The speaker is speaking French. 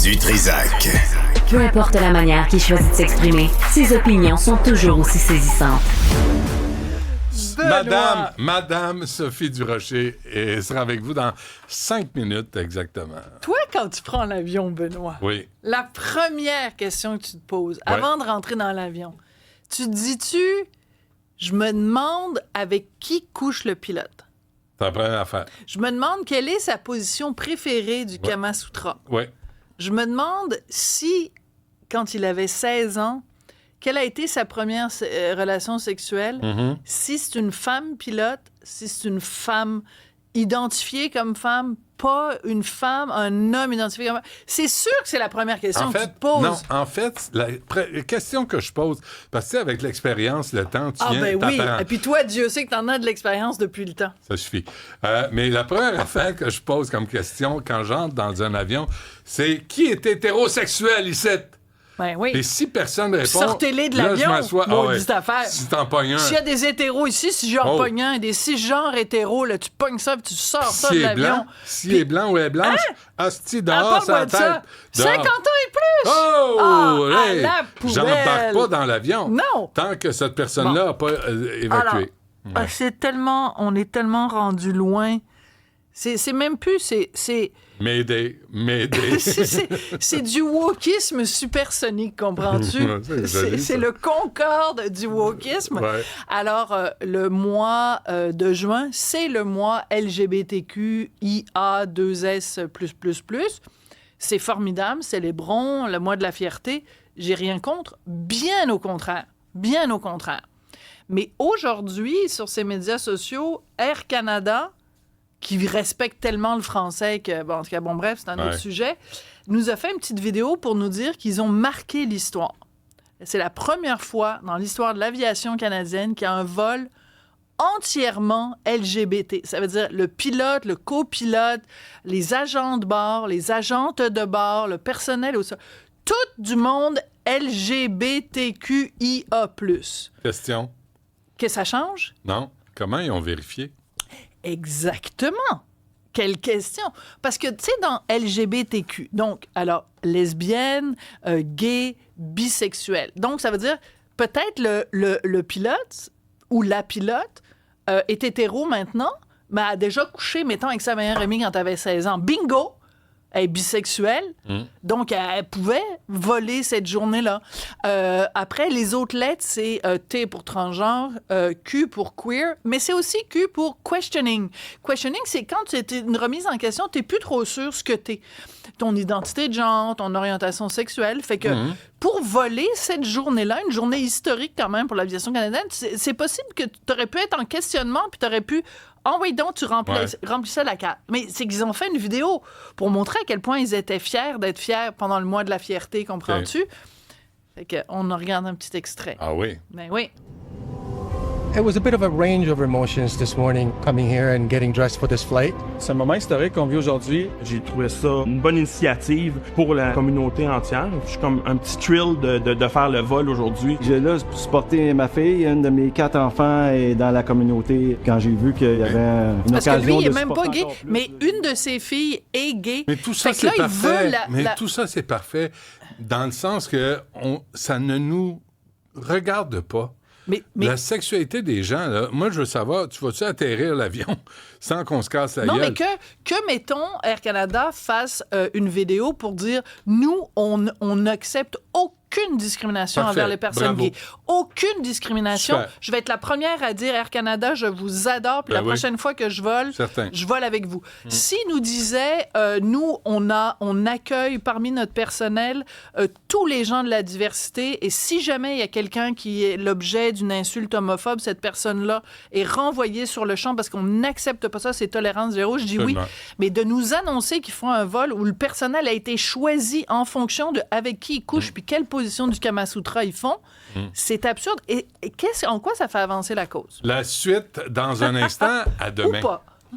du Trizac. Peu importe la manière qu'il choisit de s'exprimer, ses opinions sont toujours aussi saisissantes. Madame Sophie Durocher sera avec vous dans 5 minutes exactement. Toi, quand tu prends l'avion, Benoît, Oui. la première question que tu te poses avant de rentrer dans l'avion, tu te dis-tu, je me demande avec qui couche le pilote? C'est la première affaire. Je me demande quelle est sa position préférée du Kama Sutra. Oui. Je me demande si, quand il avait 16 ans, quelle a été sa première relation sexuelle? Si c'est une femme pilote, si c'est une femme identifiée comme femme, pas une femme, un homme identifié comme femme. C'est sûr que c'est la première question que tu te poses. Non, en fait, la question que je pose, parce que tu sais, avec l'expérience, le temps, tu viens, oui. t'apprends. Et puis toi, Dieu sait que t'en as de l'expérience depuis le temps. Ça suffit. Mais la première affaire que je pose comme question quand j'entre dans un avion, c'est qui est hétérosexuel ici? Ben oui. Et si personne répond, sortez-les de là, l'avion, je m'assois. maudite affaire. Si t'en pognes un. S'il y a des hétéros ici, si j'en pogne un, des cisgenres hétéros, là, tu pognes ça et tu sors ça de l'avion. S'il est blanc ou elle est blanche, hostie, dehors sa tête. Ça. 50 ans et plus! Oh! À Hey, la poubelle! J'embarque pas dans l'avion. Non! Tant que cette personne-là n'a pas évacué. Alors, on est tellement rendu loin. C'est même plus, c'est... M'aider. c'est du wokisme supersonique, comprends-tu? C'est le Concorde du wokisme. Ouais. Alors, le mois de juin, c'est le mois LGBTQIA2S+++. C'est formidable, célébrons le mois de la fierté. J'ai rien contre, bien au contraire. Bien au contraire. Mais aujourd'hui, sur ces médias sociaux, Air Canada, qui respecte tellement le français que, bon, en tout cas, bon, bref, c'est un autre sujet, nous a fait une petite vidéo pour nous dire qu'ils ont marqué l'histoire. C'est la première fois dans l'histoire de l'aviation canadienne qu'il y a un vol entièrement LGBT. Ça veut dire le pilote, le copilote, les agents de bord, les agentes de bord, le personnel au sol. Tout du monde LGBTQIA+. Question. Que ça change? Non. Comment ils ont vérifié? Exactement. Quelle question? Parce que, tu sais, dans LGBTQ, donc, alors, lesbienne, gay, bisexuel. Donc, ça veut dire, peut-être le pilote ou la pilote est hétéro maintenant, mais a déjà couché, mettons, avec sa meilleure amie quand elle avait 16 ans. Bingo! Elle est bisexuelle, donc elle pouvait voler cette journée-là. Après, les autres lettres, c'est T pour transgenre, Q pour queer, mais c'est aussi Q pour questioning. Questioning, c'est quand tu es une remise en question, tu n'es plus trop sûr ce que tu es. Ton identité de genre, ton orientation sexuelle. Fait que pour voler cette journée-là, une journée historique quand même pour l'aviation canadienne, c'est possible que tu aurais pu être en questionnement puis tu aurais pu... Ah oui, donc tu remplissais la carte. Mais c'est qu'ils ont fait une vidéo pour montrer à quel point ils étaient fiers d'être fiers pendant le mois de la fierté, comprends-tu? Fait qu'on en regarde un petit extrait. Ah oui? Ben oui. It was a bit of a range of emotions this morning, coming here and getting dressed for this flight. C'est un moment historique qu'on vit aujourd'hui. J'ai trouvé ça une bonne initiative pour la communauté entière. Je suis comme un petit thrill de faire le vol aujourd'hui. J'ai là pour supporter ma fille, une de mes 4 enfants est dans la communauté. Quand j'ai vu qu'il y avait une Parce occasion que lui, il de est même pas supporter gay, encore plus, mais une de ses filles est gay. Mais tout ça, Fait que là, c'est il parfait. veut Tout ça, c'est parfait dans le sens que ça ne nous regarde pas. Mais... La sexualité des gens, là, moi, je veux savoir, tu vas-tu atterrir l'avion sans qu'on se casse la gueule? Non, mais que mettons, Air Canada fasse une vidéo pour dire, nous, on n'accepte aucune discrimination Parfait. envers les personnes Bravo. gays. Aucune discrimination. Super. Je vais être la première à dire, Air Canada, je vous adore, puis la prochaine fois que je vole, je vole avec vous. S'ils nous disaient, nous, on accueille parmi notre personnel tous les gens de la diversité, et si jamais il y a quelqu'un qui est l'objet d'une insulte homophobe, cette personne-là est renvoyée sur le champ parce qu'on n'accepte pas ça, c'est tolérance zéro. Je dis oui. Mais de nous annoncer qu'ils font un vol où le personnel a été choisi en fonction de avec qui ils couchent puis quelle position du Kama Sutra ils font, c'est absurde. Et en quoi ça fait avancer la cause? La suite, dans un instant, à demain. Ou pas.